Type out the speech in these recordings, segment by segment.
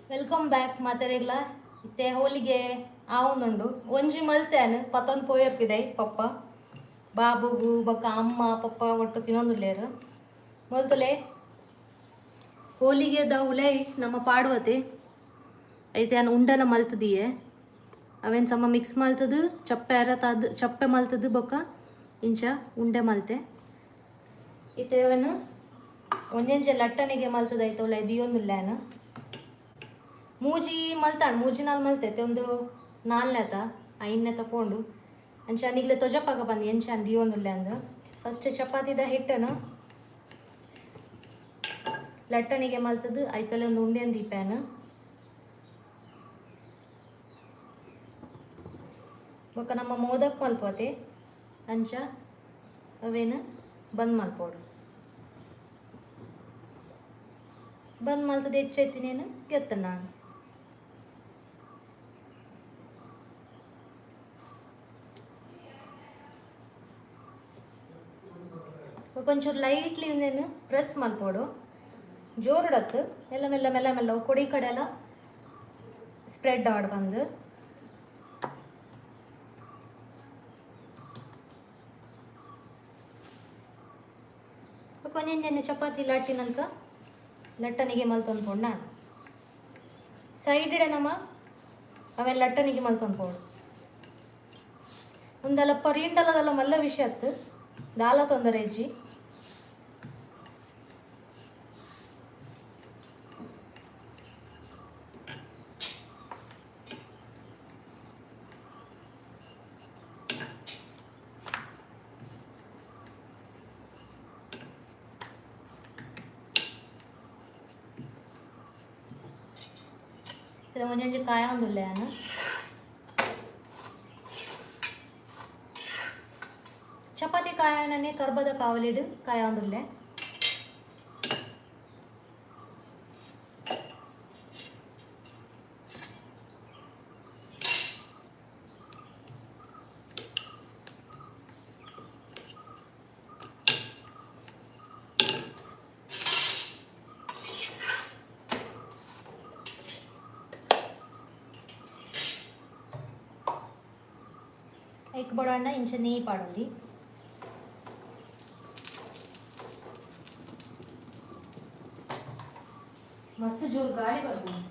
Welcome back ಮಾತಾಡಿಲ್ಲ ಇತ್ತೆ ಹೋಲಿಗೆ ಆವುನುಂಡು ಒಂಜಿ ಮಲ್ತೇನು ಪತ್ತೊಂದು ಪೋಯರ್ಕಿದೆ ಪಪ್ಪ ಬಾಬುಗು ಬೊಕ್ಕ ಅಮ್ಮ ಪಪ್ಪ ಒಟ್ಟು ತಿನ್ನೊಂದುಲ್ಲೇರು ಮೊದಲೇ ಹೋಲಿಗೆದ ಉಲೈ ನಮ್ಮ ಪಾಡ್ವತೆ ಐತೆ ನಾನು ಉಂಡೆಲ್ಲ ಮಲ್ತದಿಯೆ ಅವೇನು ಸಮ ಮಿಕ್ಸ್ ಮಲ್ತದು ಚಪ್ಪೆ ಅರತದು ಚಪ್ಪೆ ಮಲ್ತದು ಬೊಕ್ಕ ಇಂಚ ಉಂಡೆ ಮಲ್ತೆ ಇತ್ತೆ ಅವೇನು ಒಂಜೊಂಜೆ ಲಟ್ಟಣಿಗೆ ಮಲ್ತದೈತೆ ಒಳ್ಳೆ ದಿಯೊಂದುಲ್ಲೇನು ಮೂಜಿ ಮಲ್ತಾಣ್ ಮೂಜಿ ನಾಲ್ ಮಲ್ತೈತೆ ಒಂದು ನಾಲ್ನೇತ ಐದನೇ ತಕೊಂಡು ಅಂಚಾನಿಗ್ಲೆ ತೊಜಪಾಗ ಬಂದು ಎಂಚಾನ್ ದಿಯೊಂದುಲ್ಲೆ ಅಂದು ಫಸ್ಟ್ ಚಪಾತಿದ ಹಿಟ್ಟನು ಲಟ್ಟಣಿಗೆ ಮಲ್ತದ್ದು ಐತಲೆ ಒಂದು ಉಂಡೆನ್ ದೀಪೇನು ಬೊಕ್ಕ ನಮ್ಮ ಮೋದಕ್ ಮಲ್ಪೋತೆ ಅಂಚ ಅವೇನು ಬಂದ್ ಮಲ್ಪೋಡು ಬಂದ್ ಮಲ್ತದ್ದು ಹೆಚ್ಚೈತಿನೇನು ಗೆತ್ತ ನಾನು కొంచెం ಲೈಟ್ಲಿ ಇಂದೇನು ಪ್ರೆಸ್ ಮಲ್ಪೋಡು ಜೋರುಡತ್ತು ಮೆಲ್ಲ ಮೆಲ್ಲ ಮೆಲ್ಲ ಮೆಲ್ಲ ಕೊಡಿ ಕಡೆ ಎಲ್ಲ ಸ್ಪ್ರೆಡ್ ಆಡ್ ಬಂದು ಕೊಂచెಂ ಚಪಾತಿ ಲಟ್ಟಿನಂಕ ಲಟ್ಟನಿಗೆ ಮಲ್ತೊಂದ್ಕೊಂಡು ನಾನು ಸೈಡ್ ನಮ್ಮ ಅವೆಲ್ಲ ಲಟ್ಟನಿಗೆ ಮಲ್ತೊಂದ್ಕೊಂಡು ಒಂದೆಲ್ಲ ಪರಿಂಡಲದೆಲ್ಲ ಮಲ್ಲ ವಿಷಯ ಅತ್ತು ದಾಲ ತೊಂದರೆ ಹೆಜ್ಜಿ ಒಂಜೊಂಜಿ ಕಾಯ ಒಂದುಲ್ಲೆ ನಾನು ಚಪಾತಿ ಕಾಯನೇ ಕರ್ಬದ ಕಾವಲಿಡು ಕಾಯ ಒಂದುಲ್ಲೆ एक बड़ा इंच नेयी पाडोली मस्त जोर गाड़ी बर्तुंडी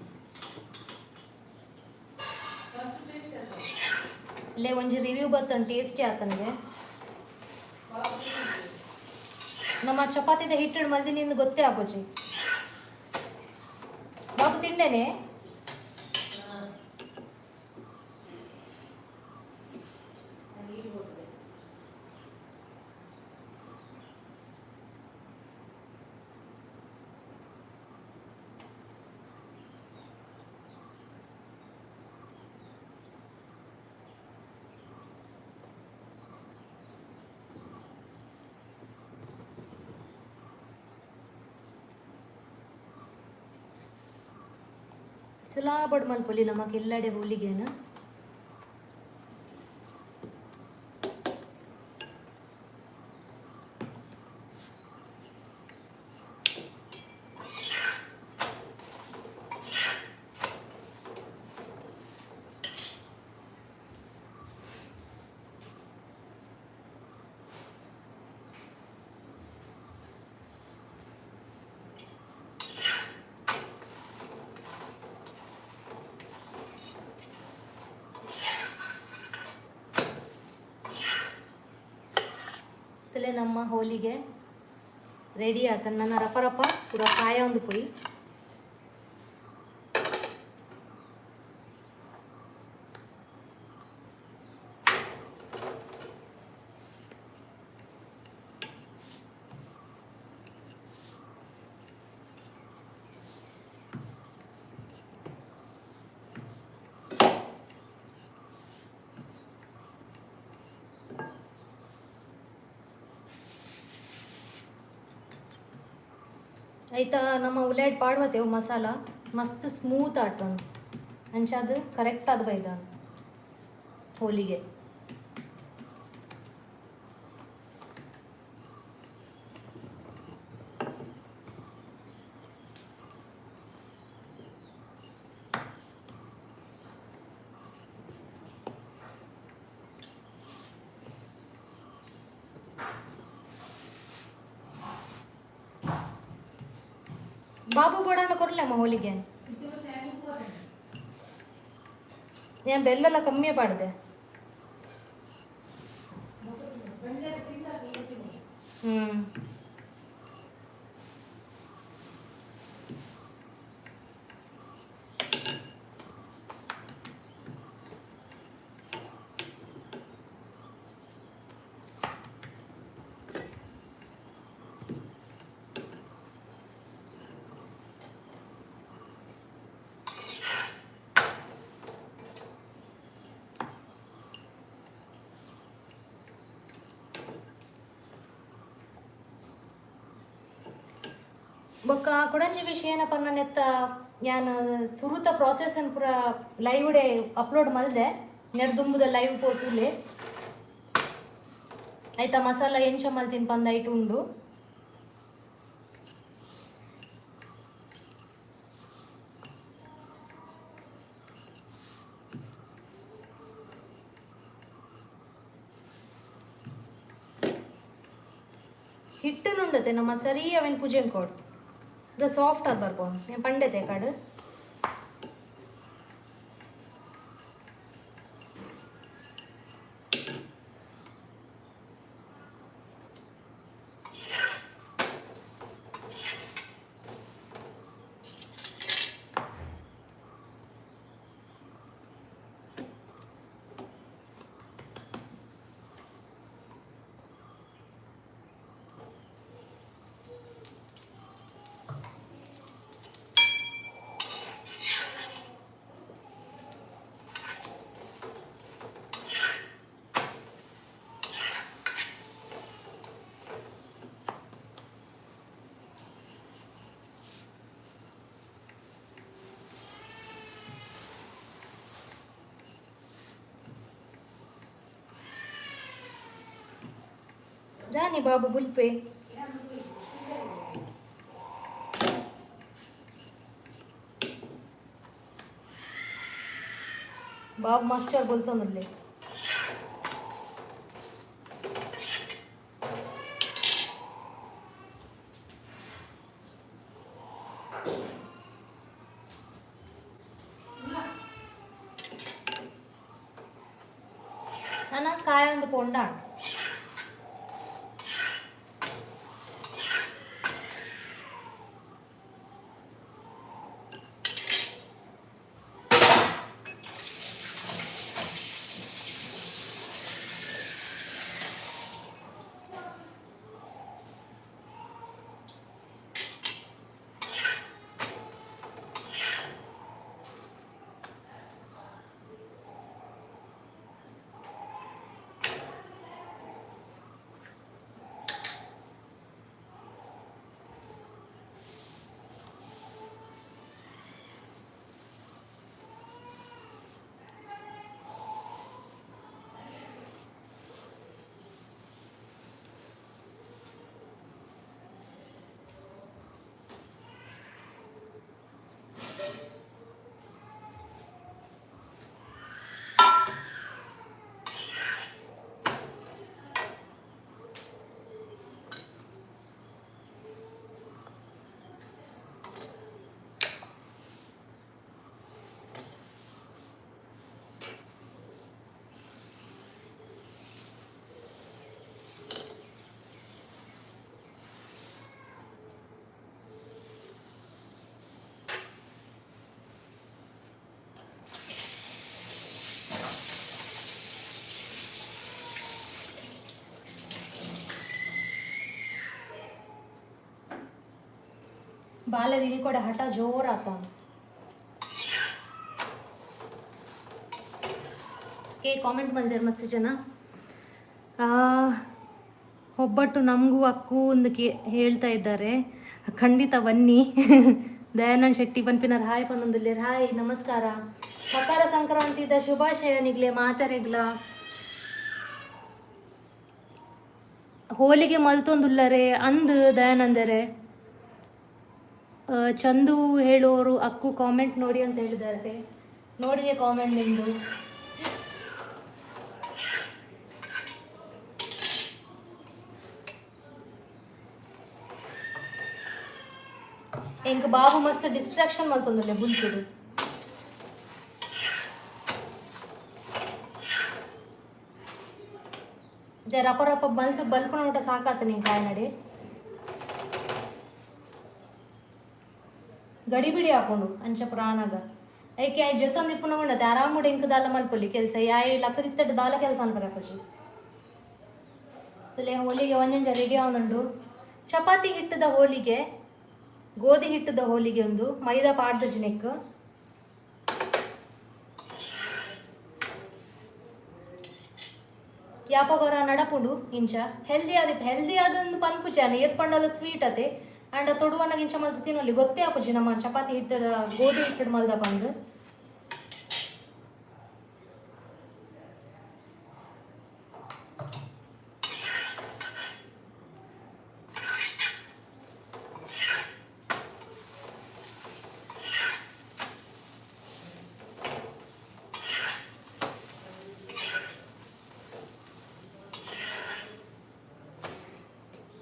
ले ಒಂಜಿ ರಿವ್ಯೂ ಬರ್ತನ್ ಟೇಸ್ಟಿ ಆತನಿಗೆ ನಮ್ಮ ಚಪಾತಿದ ಹಿಟ್ಟು ಮಲ್ದಿನಿಂದ ಗೊತ್ತೇ ಆಪೋಜಿ ಬಾಬು ತಿಂಡೇನೆ ಸುಲಾಬಡ್ ಮಲ್ಪೊಲಿ ನಮಕ್ ಎಲ್ಲಡೆ ಹೋಲಿಗೆನ ನಮ್ಮ ಹೋಲಿಗೆ ರೆಡಿ ಆತ ನನ್ನ ರಪ ರಪ ಪೂರ ಕಾಯ ಒಂದು ಪುರಿ ಆಯ್ತಾ ನಮ್ಮ ಉಲ್ಲೇಟ್ ಪಾಡ್ವತ್ತೇವು ಮಸಾಲ ಮಸ್ತ್ ಸ್ಮೂತ್ ಆಟೊಂದು ಅಂಚಾದ ಕರೆಕ್ಟ್ ಆದ ಬೈದ ಹೋಲಿಗೆ ಬಾಬು ಬೋಡಣ್ಣ ಕೊಡ್ಲಮ್ಮ ಹೋಳಿಗೆ ഞാൻ ಬೆಲ್ಲೆಲ್ಲ ಕಮ್ಮಿ ಪಾಡ್ದೆ. ಬೊಕ್ಕ ಕೊಡಂಜಿ ವಿಷಯ ಏನಪ್ಪ ನನ್ನ ಎತ್ತ ನಾನು ಸುರುತ ಪ್ರಾಸೆಸ್ ಅನ್ನು ಪೂರ ಲೈವ್ ಡೇ ಅಪ್ಲೋಡ್ ಮಲ್ದೆ ನೆಡ್ದುಂಬುದ ಲೈವ್ ಪೋತುಲೆ ಆಯ್ತಾ. ಮಸಾಲ ಎಂಚ ಮಲ್ತಿನ ಪಂದ ಐಟು ಉಂಡು. ಹಿಟ್ಟನುಂಡತೆ ನಮ್ಮ ಸರಿ ಅವೇನು ಪೂಜೆ ಕೊಡು ಇದು ಸಾಫ್ಟ್ ಆಗಿ ಬರ್ಬೋದು. ನೀವು ಪಂಡೆತೆ ಕಡು ಜಾನಿ ಬಾಬು ಬುಲ್ಪೆ ಬಾಬು ಮಾಸ್ಟರ್ बोलतोनुल्ले ನನ್ನ ಕಾಯ ಒಂದು ಪೊಂಡಾಣ ಬಾಲ್ಯದಿನಿ ಕೂಡ ಹಠ ಜೋರ್ ಆತವ. ಕೆ ಕಾಮೆಂಟ್ ಬಂದಿದ್ದಾರೆ ಮಸ್ತ್ ಜನ. ಒಬ್ಬಟ್ಟು ನಮಗೂ ಅಕ್ಕು ಒಂದು ಹೇಳ್ತಾ ಇದ್ದಾರೆ. ಖಂಡಿತ ಬನ್ನಿ. ದಯಾನಂದ್ ಶೆಟ್ಟಿ ಪನ್ಪಿನರ್ ಹಾಯ್ ಪನ್ನೊಂದಿಲ್ಲ ಹಾಯ್ ನಮಸ್ಕಾರ. ಮಕರ ಸಂಕ್ರಾಂತಿದ ಶುಭಾಶಯ ನಿಗ್ಲೆ ಮಾತರೆಗ್ಲ. ಹೋಲಿಗೆ ಮಲ್ತೊಂದುಲ್ಲರೆ ಅಂದು ದಯಾನಂದರೆ ಚಂದು ಹೇಳೋರು ಅಕ್ಕು ಕಾಮೆಂಟ್ ನೋಡಿ ಅಂತ ಹೇಳಿದ್ದಾರೆ. ನೋಡಿದೆ ಕಾಮೆಂಟ್ ನಿಂದು. ಎಂಕ್ ಬಾಬು ಮಸ್ತ್ ಡಿಸ್ಟ್ರಾಕ್ಷನ್ ಮಲ್ತೊಂದುಲ್ಲೆ ಬುಲ್ತುಡು. ರಪ ರಪ ಬಲ್ಪನ ಊಟ ಸಾಕಾತ ನೀನು ಕಾಯಿ ನಡಿ ಗಡಿ ಬಿಡಿ ಹಾಕೊಂಡು ಅಂಚ ಪ್ರಾಣಾಗ ಐಕೆ ಐ ಜೊತ್ತೊಂದು ಇಪ್ಪುನ ಉಂಡತೆ ಆರಾಮುಡಿ ಇಂಕ ದಾಲ ಮಲ್ಪೊಲಿ ಕೆಲಸ ಯಾಯಿ ಲಕ್ಕದಿತ್ತಟ್ಟು ದಾಲ ಕೆಲಸ ಅನ್ಪರ ಖುಷಿ ತಲೆ ಹೋಳಿಗೆ ಒಂಜೊಂಜ ರೆಡಿ ಆವೊಂದುಂಡು. ಚಪಾತಿ ಹಿಟ್ಟದ ಹೋಳಿಗೆ, ಗೋಧಿ ಹಿಟ್ಟದ ಹೋಳಿಗೆ ಒಂದು ಮೈದಾ ಪಾಡ್ದ ಜಿನೆಕ್ ಯಾಪಗೋರ ನಡಪುಂಡು ಇಂಚ ಹೆಲ್ದಿ ಆದೊಂದು ಪನ್ಪುಚಾನ ಏತ್ ಪಂಡಲ ಸ್ವೀಟ್ ಅತೆ ಅಂಡ ತೊಡುವನಾಗ ಇಂಚ ಮಲ್ತು ತಿನ್ನೋಲಿ ಗೊತ್ತೇ ಆಪುಜಿ ನಮ್ಮ ಚಪಾತಿ ಹಿಟ್ಟದ ಗೋಧಿ ಹಿಟ್ಟದ ಮಲ್ದ ಬಂದು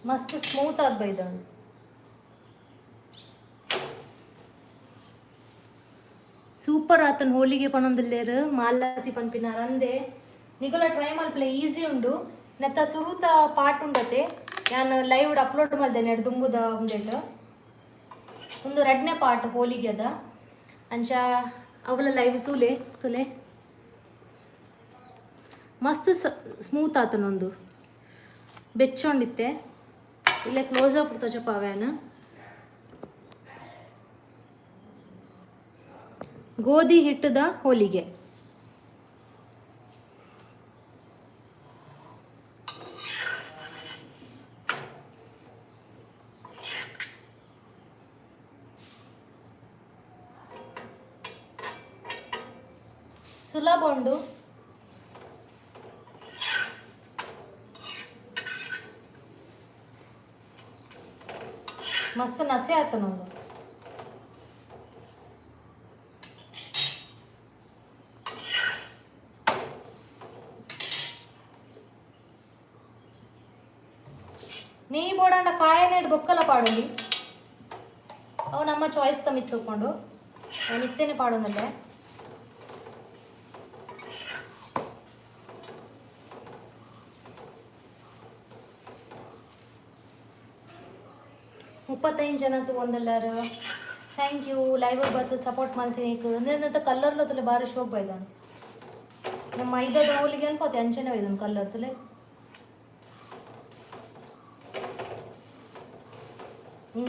ಮಸ್ತ್ ಸ್ಮೂತ್ ಆಗ್ಬೈದಳು. ಸೂಪರ್ ಆತನ ಹೋಳಿಗೆ ಪನೊಂದುಲ್ಲೇರು ಮಾಲಾತಿ ಪನ್ಪಿನಾರ ಅಂದೆ ನಿಗುಲ ಟ್ರೈ ಮಲ್ಪಲೆ ಈಸಿ ಉಂಡು. ನೆತ್ತ ಸುರುತ ಪಾಟ್ ಉಂಡತೆ ನಾನು ಲೈವ್ ಅಪ್ಲೋಡ್ ಮಲ್ದೇನೆ ಎರಡು ದುಂಬುದ ಉಂಡೆಟ್ ಒಂದು 2ನೇ ಪಾರ್ಟ್ ಹೋಳಿಗೆ ಅದ ಅಂಚ ಅವಳ ಲೈವ್ ತುಲೆ ಮಸ್ತ್ ಸ್ಮೂತ್ ಆತನೊಂದು ಬೆಚ್ಚೊಂಡಿತ್ತೆ ಇಲ್ಲೇ ಕ್ಲೋಸ್ ಅಪ್ ತೋಚಪ್ಪ ಅವ್ಯಾನ ಗೋಧಿ ಹಿಟ್ಟದ ಹೋಳಿಗೆ. ಸುಲಭ ಉಂಡು. ಮಸ್ತ್ ನಸೆ ಆತನೊಂದು ನೀ ಬೋಡಂಡ ಕಾಯನೇಡು ಬೊಕ್ಕಲ ಪಾಡೋಲಿ ಅವು ನಮ್ಮ ಚಾಯ್ಸ್ ತಮ್ಮಿತ್ತು ತಗೊಂಡು ಅವನು ಇತ್ತೇನೆ ಪಾಡೋನಲ್ಲೇ ಮುಪ್ಪತ್ತೈದು ಜನ ಒಂದೆಲ್ಲರು ಥ್ಯಾಂಕ್ ಯು ಲೈವ್ ಬರ್ತು ಸಪೋರ್ಟ್ ಮಾಡ್ತೀನಿ ಅಂದ್ರೆ ಕಲರ್ಲ ತುಲೆ ಭಾರಿ ಶೋಕ್ ಬೈದಾನು ನಮ್ಮ ಐದದ ಹೋಳಿಗೆ ಅನ್ಕೋತೆ ಅಂಚನೆ ಒಯ್ದನು ಕಲರ್ ತುಲೆ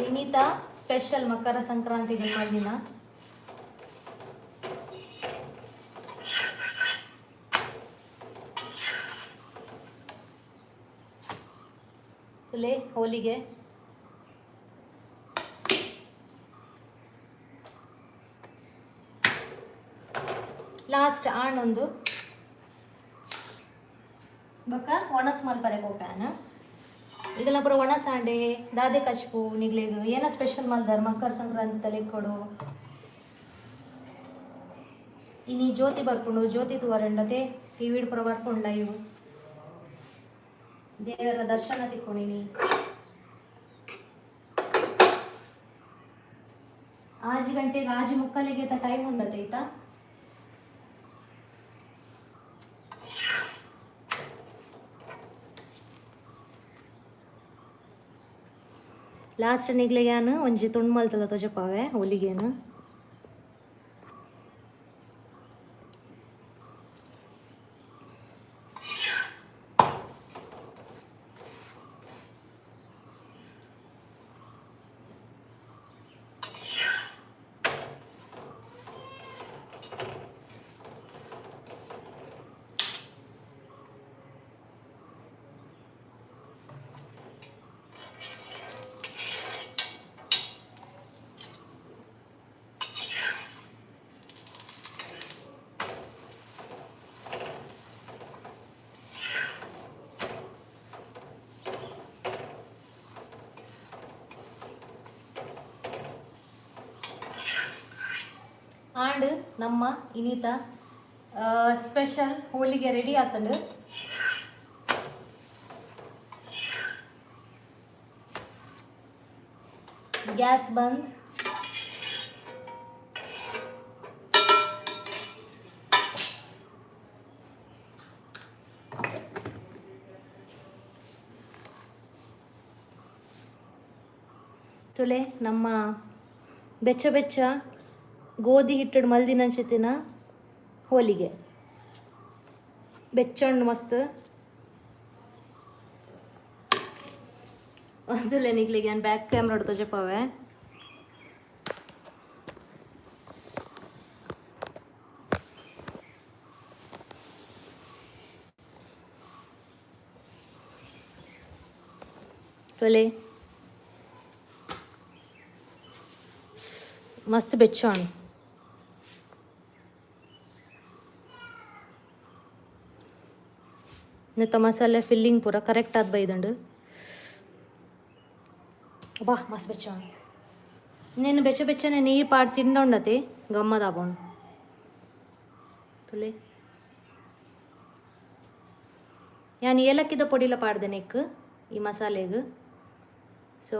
ವಿನೀತಾ ಸ್ಪೆಷಲ್ ಮಕರ ಸಂಕ್ರಾಂತಿಗೆ ಮಾಡಿನ ತುಲೆ ಹೋಳಿಗೆ ಲಾಸ್ಟ್ ಆಣೊಂದು ಬೊಕ್ಕ ಒಣಸ್ ಮಲ್ಪರೆ ಕೋಪ್ಯಾನ ಇದೆಲ್ಲ ಪೂರ ಒಣಸಾಂಡೆ ದಾದೆ ಕಚ್ಪು ನಿಗ್ಲೆಗ್ ಏನ ಸ್ಪೆಷಲ್ ಮಲ್ದಾರ ಮಕರ ಸಂಕ್ರಾಂತಿ ತಲೆ ಕೊಡು ಇನಿ ಜ್ಯೋತಿ ಬರ್ಕೊಂಡು ಜ್ಯೋತಿ ತೂವರಂಡತೆ ಈ ವೀಡ್ ಪೂರ ಬರ್ಕೊಂಡ್ಲ ಇವು ದೇವರ ದರ್ಶನ ತಿಕ್ಕೊಂಡಿನಿ ಆಜಿ ಗಂಟೆಗೆ ಆಜಿ ಮುಕ್ಕಲಿಗೆ ಟೈಮ್ ಉಂಡತೆ ಆಯ್ತಾ ಲಾಸ್ಟ್ ನಿಗ್ಲೆಗ್ಯಾನು ಒಂಜಿ ತುಂಡು ಮಲ್ತಲ್ಲ ತೋಜಪ್ಪಾವೆ ಹೋಳಿಗೆನು ಆಂಡ್ ನಮ್ಮ ಇನಿತ ಸ್ಪೆಷಲ್ ಹೋಳಿಗೆ ರೆಡಿ ಆತಂಡು ಗ್ಯಾಸ್ ಬಂದ್ ತುಲೆ ನಮ್ಮ ಬೆಚ್ಚ ಬೆಚ್ಚ ಗೋಧಿ ಹಿಟ್ಟು ಮಲ್ದಿನಂಚಿತ್ತಿನ ಹೋಳಿಗೆ ಬೆಚ್ಚಣ್ಣು ಮಸ್ತ್ ಒಂದುಲೆ ನಿಗ್ಲಿಗೆ ನಾನು ಬ್ಯಾಕ್ ಕ್ಯಾಮ್ರಾ ಹೊಡ್ತಾ ಜಪ್ಪವೆ ತೊಲೆ ಮಸ್ತ್ ಬೆಚ್ಚಣ್ಣು ನೆತ್ತ ಮಸಾಲೆ ಫಿಲ್ಲಿಂಗ್ ಪೂರ ಕರೆಕ್ಟ್ ಆದ ಬೈದಂಡು ಬಾ ಮಸ್ತ್ ಬೆಚ್ಚ నేను ಬೆಚ್ಚನೆ ನೀರು ಪಾಡು ತಿಂಡೊಂಡತೆ ಗಮ್ಮದಾಬೋಣ ತುಲೆ ನಾನು ಏಲಕ್ಕಿದ ಪೊಡಿಲ ಪಾಡ್ದೆ ನೆಕ್ ಈ ಮಸಾಲೆಗೆ ಸೊ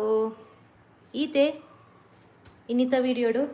ಈತೆ ಇನ್ನಿತ ವೀಡಿಯೋಡು